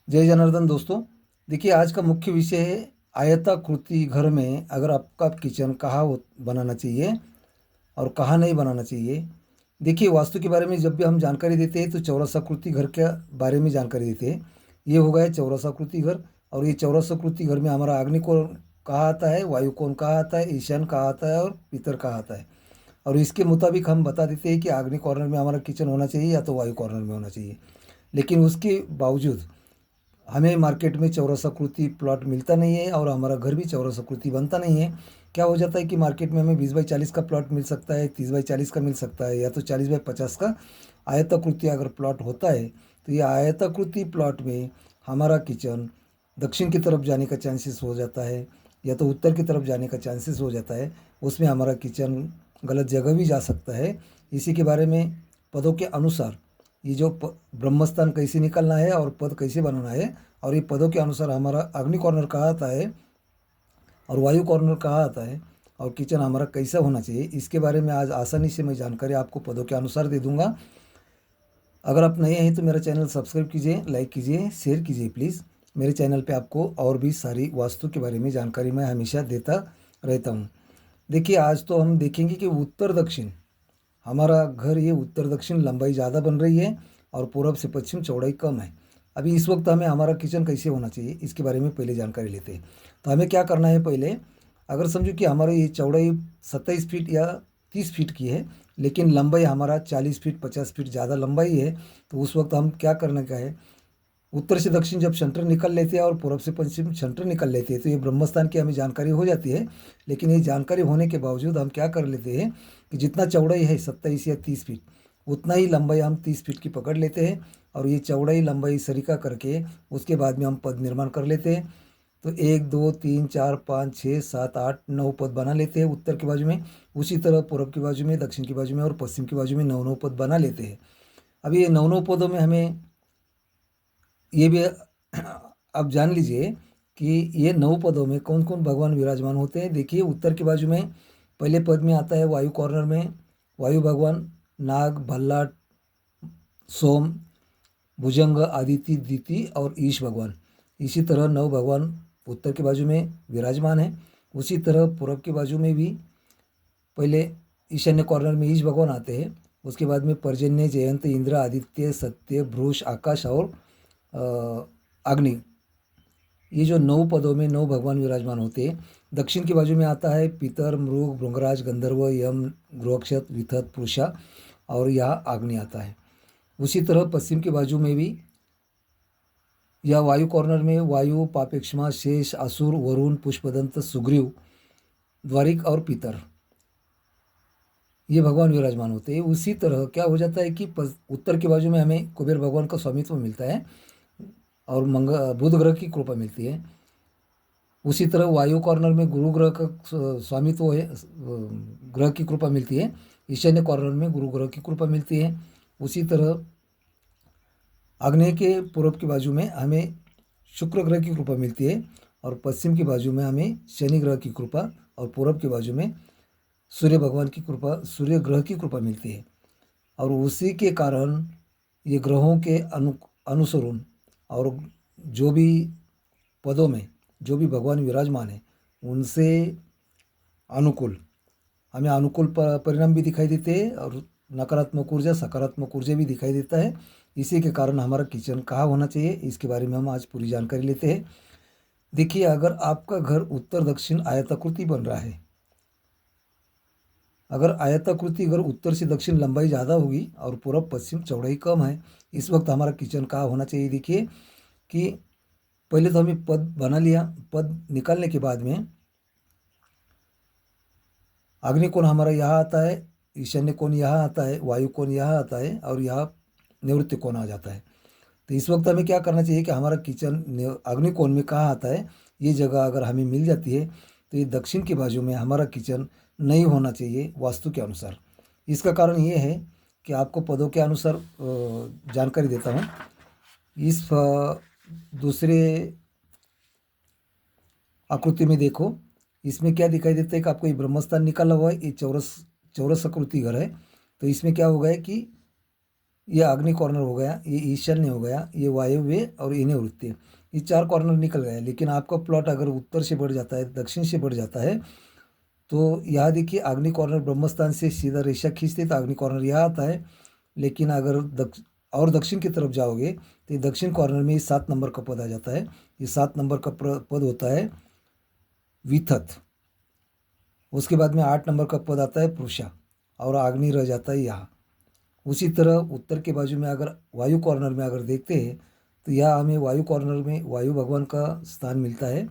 जय जनार्दन दोस्तों। देखिए, आज का मुख्य विषय है आयताकृति घर में अगर आपका किचन कहाँ बनाना चाहिए और कहाँ नहीं बनाना चाहिए। देखिए, वास्तु के बारे में जब भी हम जानकारी देते हैं तो चौरसाकृति घर के बारे में जानकारी देते हैं। ये हो गया चौरसाकृति घर। और ये चौरसाकृति घर में हमारा अग्निकोण कहाँ आता है, वायु कोण कहाँ आता है, ईशान कहाँ आता है और पितर कहाँ आता है। और इसके मुताबिक हम बता देते हैं कि अग्नि कॉर्नर में हमारा किचन होना चाहिए या तो वायु कॉर्नर में होना चाहिए। लेकिन उसके बावजूद हमें मार्केट में चौरसाकृति प्लॉट मिलता नहीं है और हमारा घर भी चौरसाकृति बनता नहीं है। क्या हो जाता है कि मार्केट में हमें 20 बाई 40 का प्लॉट मिल सकता है, 30 बाई 40 का मिल सकता है, या तो 40 बाई 50 का आयताकृति अगर प्लॉट होता है तो ये आयताकृति प्लॉट में हमारा किचन दक्षिण की तरफ जाने का चांसेस हो जाता है या तो उत्तर की तरफ जाने का चांसेस हो जाता है। उसमें हमारा किचन गलत जगह भी जा सकता है। इसी के बारे में पदों के अनुसार ये जो ब्रह्मस्थान कैसे निकलना है और पद कैसे बनाना है, और ये पदों के अनुसार हमारा अग्नि कॉर्नर कहाँ आता है और वायु कॉर्नर कहाँ आता है और किचन हमारा कैसा होना चाहिए, इसके बारे में आज आसानी से मैं जानकारी आपको पदों के अनुसार दे दूंगा। अगर आप नए हैं तो मेरा चैनल सब्सक्राइब कीजिए, लाइक कीजिए, शेयर कीजिए प्लीज़। मेरे चैनल पे आपको और भी सारी वास्तु के बारे में जानकारी मैं हमेशा देता रहता हूँ। देखिए, आज तो हम देखेंगे कि उत्तर दक्षिण हमारा घर, ये उत्तर दक्षिण लंबाई ज़्यादा बन रही है और पूरब से पश्चिम चौड़ाई कम है। अभी इस वक्त हमें हमारा किचन कैसे होना चाहिए इसके बारे में पहले जानकारी लेते हैं। तो हमें क्या करना है, पहले अगर समझो कि हमारी ये चौड़ाई 27 फीट या 30 फीट की है, लेकिन लंबाई हमारा 40 फीट 50 फीट ज़्यादा लंबाई है, तो उस वक्त हम क्या करने का है, उत्तर से दक्षिण जब सेंटर निकल लेते हैं और पूर्व से पश्चिम सेंटर निकल लेते हैं तो ये ब्रह्मस्थान की हमें जानकारी हो जाती है। लेकिन ये जानकारी होने के बावजूद हम क्या कर लेते हैं कि जितना चौड़ाई है 27 या 30 फीट, उतना ही लंबाई हम 30 फीट की पकड़ लेते हैं और ये चौड़ाई लंबाई सरीका करके उसके बाद में हम पद निर्माण कर लेते हैं। तो 1 2 3 4 5 6 7 8 9 पद बना लेते हैं उत्तर के बाजू में। उसी तरह पूर्व की बाजू में, दक्षिण की बाजू में और पश्चिम की बाजू में 9 9 पद बना लेते हैं। अब ये 9 9 पदों में हमें ये भी अब जान लीजिए कि ये 9 पदों में कौन कौन भगवान विराजमान होते हैं। देखिए, उत्तर की बाजू में पहले पद में आता है वायु कॉर्नर में वायु भगवान, नाग, भल्ला, सोम, भुजंग, आदित्य, दिति और ईश भगवान। इसी तरह 9 भगवान उत्तर के बाजू में विराजमान है। उसी तरह पूर्व के बाजू में भी पहले ईशान्य कॉर्नर में ईश भगवान आते हैं। उसके बाद में पर्जन्य, जयंत, इंद्र, आदित्य, सत्य, भ्रूष, आकाश और अग्नि। ये जो 9 पदों में 9 भगवान विराजमान होते हैं। दक्षिण की बाजू में आता है पितर, मृग, भृंगराज, गंधर्व, यम, गृहक्षत, विथत, पुरुषा और यह अग्नि आता है। उसी तरह पश्चिम की बाजू में भी या वायु कॉर्नर में वायु, पापेक्षमा, शेष, असुर, वरुण, पुष्पदंत, सुग्रीव, द्वारिक और पितर, ये भगवान विराजमान होते हैं। उसी तरह क्या हो जाता है कि उत्तर की बाजू में हमें कुबेर भगवान का स्वामित्व मिलता है और बुध ग्रह की कृपा मिलती है। उसी तरह वायु कॉर्नर में गुरु ग्रह का स्वामित्व है, ग्रह की कृपा मिलती है। ईशान्य कॉर्नर में गुरु ग्रह की कृपा मिलती है। उसी तरह आग्नेय के पूर्व की बाजू में हमें शुक्र ग्रह की कृपा मिलती है और पश्चिम की बाजू में हमें शनि ग्रह की कृपा और पूर्व की बाजू में सूर्य भगवान की कृपा, सूर्य ग्रह की कृपा मिलती है। और उसी के कारण ये ग्रहों के अनुसरण और जो भी पदों में जो भी भगवान विराजमान है उनसे अनुकूल हमें अनुकूल परिणाम भी दिखाई देते हैं और नकारात्मक ऊर्जा, सकारात्मक ऊर्जा भी दिखाई देता है। इसी के कारण हमारा किचन कहाँ होना चाहिए इसके बारे में हम आज पूरी जानकारी लेते हैं। देखिए, अगर आपका घर उत्तर दक्षिण आयताकृति बन रहा है, अगर आयताकृति अगर उत्तर से दक्षिण लंबाई ज़्यादा होगी और पूर्व पश्चिम चौड़ाई कम है, इस वक्त हमारा किचन कहाँ होना चाहिए। देखिए कि पहले तो हमें पद बना लिया, पद निकालने के बाद में अग्नि कोण हमारा यहाँ आता है, ईशान्य कोण यहाँ आता है, वायु कोण यहाँ आता है और यहाँ निवृत्ति कोण आ जाता है। तो इस वक्त हमें क्या करना चाहिए कि हमारा किचन अग्नि कोण में कहाँ आता है, ये जगह अगर हमें मिल जाती है तो ये दक्षिण की बाजू में हमारा किचन नहीं होना चाहिए वास्तु के अनुसार। इसका कारण ये है कि आपको पदों के अनुसार जानकारी देता हूँ। इस दूसरे आकृति में देखो, इसमें क्या दिखाई देता है कि आपको ये ब्रह्मस्थान निकाला हुआ है, ये चौरस चौरस आकृति घर है। तो इसमें क्या होगा है कि ये अग्नि कॉर्नर हो गया, ये ईशान्य हो गया, ये वायव्य और ये नैऋत्य, ये 4 कॉर्नर निकल गए। लेकिन आपका प्लॉट अगर उत्तर से बढ़ जाता है, दक्षिण से बढ़ जाता है, तो यहाँ देखिए अग्नि कॉर्नर ब्रह्मस्थान से सीधा रेखा खींचते तो अग्नि कॉर्नर यहाँ आता है। लेकिन अगर दक्षिण की तरफ जाओगे तो ये दक्षिण कॉर्नर में 7 नंबर का पद आ जाता है। ये 7 नंबर का पद होता है विथत। उसके बाद में 8 नंबर का पद आता है पुरुषा और अग्नि रह जाता है यहाँ। उसी तरह उत्तर के बाजू में अगर वायु कॉर्नर में अगर देखते हैं तो यहाँ हमें वायु कॉर्नर में वायु भगवान का स्थान मिलता है।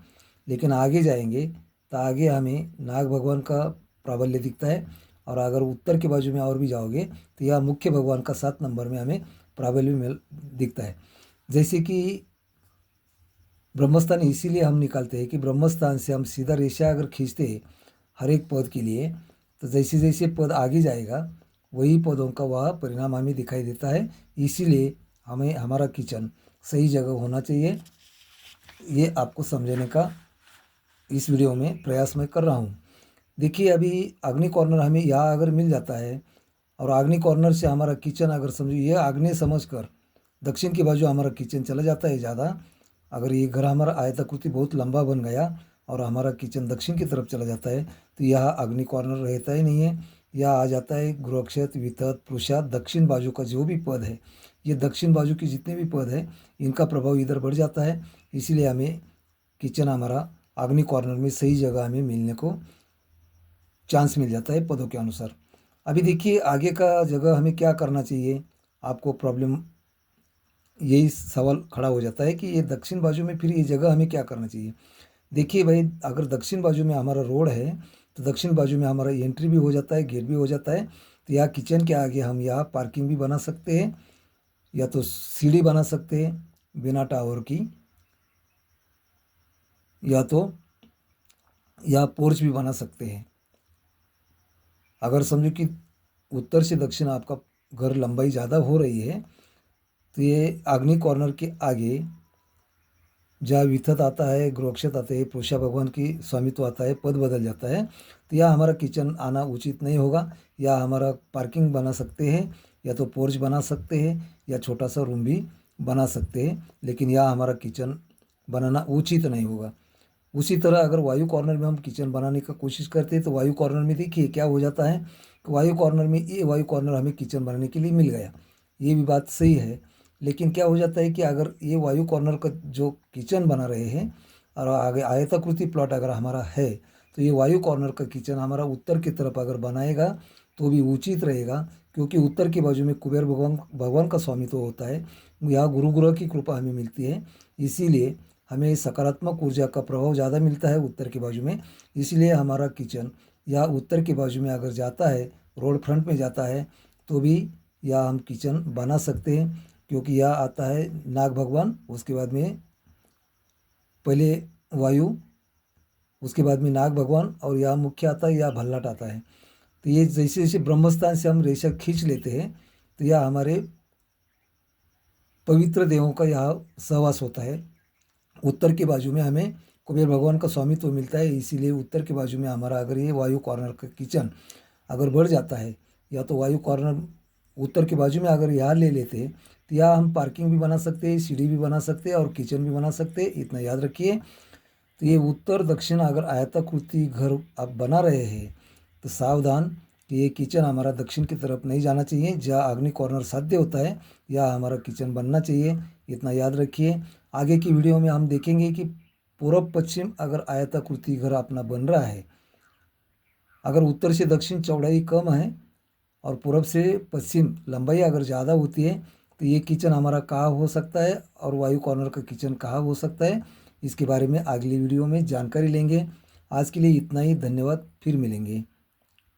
लेकिन आगे जाएंगे तो आगे हमें नाग भगवान का प्राबल्य दिखता है। और अगर उत्तर के बाजू में और भी जाओगे तो यह मुख्य भगवान का 7 नंबर में हमें प्राबल्य में दिखता है। जैसे कि ब्रह्मस्थान इसीलिए हम निकालते हैं कि ब्रह्मस्थान से हम सीधा रेखा अगर खींचते हैं हर एक पद के लिए, तो जैसे जैसे पद आगे जाएगा वही पदों का वह परिणाम हमें दिखाई देता है। इसीलिए हमें हमारा किचन सही जगह होना चाहिए। ये आपको समझने का इस वीडियो में प्रयास मैं कर रहा हूँ। देखिए अभी अग्नि कॉर्नर हमें यहाँ अगर मिल जाता है और अग्नि कॉर्नर से हमारा किचन अगर समझो ये आग्नेय समझकर दक्षिण की बाजू हमारा किचन चला जाता है ज़्यादा। अगर ये घर हमारा आयताकृति बहुत लंबा बन गया और हमारा किचन दक्षिण की तरफ चला जाता है तो यह अग्नि कॉर्नर रहता ही नहीं है। यह आ जाता है गुरुक्षेत्र, वितत, पुरुषा, दक्षिण बाजू का जो भी पद है, ये दक्षिण बाजू के जितने भी पद है इनका प्रभाव इधर बढ़ जाता है। इसीलिए हमें किचन हमारा अग्नि कॉर्नर में सही जगह हमें मिलने को चांस मिल जाता है पदों के अनुसार। अभी देखिए आगे का जगह हमें क्या करना चाहिए। आपको प्रॉब्लम यही सवाल खड़ा हो जाता है कि ये दक्षिण बाजू में फिर ये जगह हमें क्या करना चाहिए। देखिए भाई, अगर दक्षिण बाजू में हमारा रोड है तो दक्षिण बाजू में हमारा एंट्री भी हो जाता है, गेट भी हो जाता है। तो यहाँ किचन के आगे हम यहाँ पार्किंग भी बना सकते हैं, या तो सीढ़ी बना सकते हैं बिना टावर की, या तो यहाँ पोर्च भी बना सकते हैं। अगर समझो कि उत्तर से दक्षिण आपका घर लंबाई ज़्यादा हो रही है तो ये अग्नि कॉर्नर के आगे जहाँ विथत आता है, गुरुक्षत आते हैं, पुरुषा भगवान की स्वामित्व आता है, पद बदल जाता है, तो यह हमारा किचन आना उचित नहीं होगा। या हमारा पार्किंग बना सकते हैं, या तो पोर्च बना सकते हैं, या छोटा सा रूम भी बना सकते हैं, लेकिन यह हमारा किचन बनाना उचित नहीं होगा। उसी तरह अगर वायु कॉर्नर में हम किचन बनाने का कोशिश करते हैं तो वायु कॉर्नर में देखिए क्या हो जाता है कि वायु कॉर्नर में ये वायु कॉर्नर हमें किचन बनाने के लिए मिल गया, ये भी बात सही है। लेकिन क्या हो जाता है कि अगर ये वायु कॉर्नर का जो किचन बना रहे हैं और आगे आयताकृति प्लॉट अगर हमारा है तो ये वायु कॉर्नर का किचन हमारा उत्तर की तरफ अगर बनाएगा तो भी उचित रहेगा, क्योंकि उत्तर की बाजू में कुबेर भगवान का स्वामित्व होता है। यहाँ गुरु ग्रह की कृपा हमें मिलती है, इसीलिए हमें सकारात्मक ऊर्जा का प्रभाव ज़्यादा मिलता है उत्तर की बाजू में। इसलिए हमारा किचन या उत्तर की बाजू में अगर जाता है, रोड फ्रंट में जाता है, तो भी या हम किचन बना सकते हैं, क्योंकि यह आता है नाग भगवान, उसके बाद में पहले वायु, उसके बाद में नाग भगवान, और यह मुख्य आता है या भल्लाट आता है। तो ये जैसे जैसे ब्रह्मस्थान से हम रेशा खींच लेते हैं तो यह हमारे पवित्र देवों का यहाँ सहवास होता है। उत्तर की बाजू में हमें कुबेर भगवान का स्वामित्व मिलता है, इसीलिए उत्तर की बाजू में हमारा अगर ये वायु कॉर्नर का किचन अगर बढ़ जाता है, या तो वायु कॉर्नर उत्तर की बाजू में अगर यहाँ ले लेते हैं तो यहाँ हम पार्किंग भी बना सकते हैं, सीढ़ी भी बना सकते हैं और किचन भी बना सकते हैं, इतना याद रखिए। तो ये उत्तर दक्षिण अगर आयताकृति घर आप बना रहे हैं तो सावधान कि ये किचन हमारा दक्षिण की तरफ नहीं जाना चाहिए। जहाँ अग्नि कॉर्नर साध्य होता है या हमारा किचन बनना चाहिए, इतना याद रखिए। आगे की वीडियो में हम देखेंगे कि पूर्व पश्चिम अगर आयताकृति घर अपना बन रहा है, अगर उत्तर से दक्षिण चौड़ाई कम है और पूर्व से पश्चिम लंबाई अगर ज़्यादा होती है तो ये किचन हमारा कहाँ हो सकता है और वायु कॉर्नर का किचन कहाँ हो सकता है, इसके बारे में अगली वीडियो में जानकारी लेंगे। आज के लिए इतना ही, धन्यवाद, फिर मिलेंगे।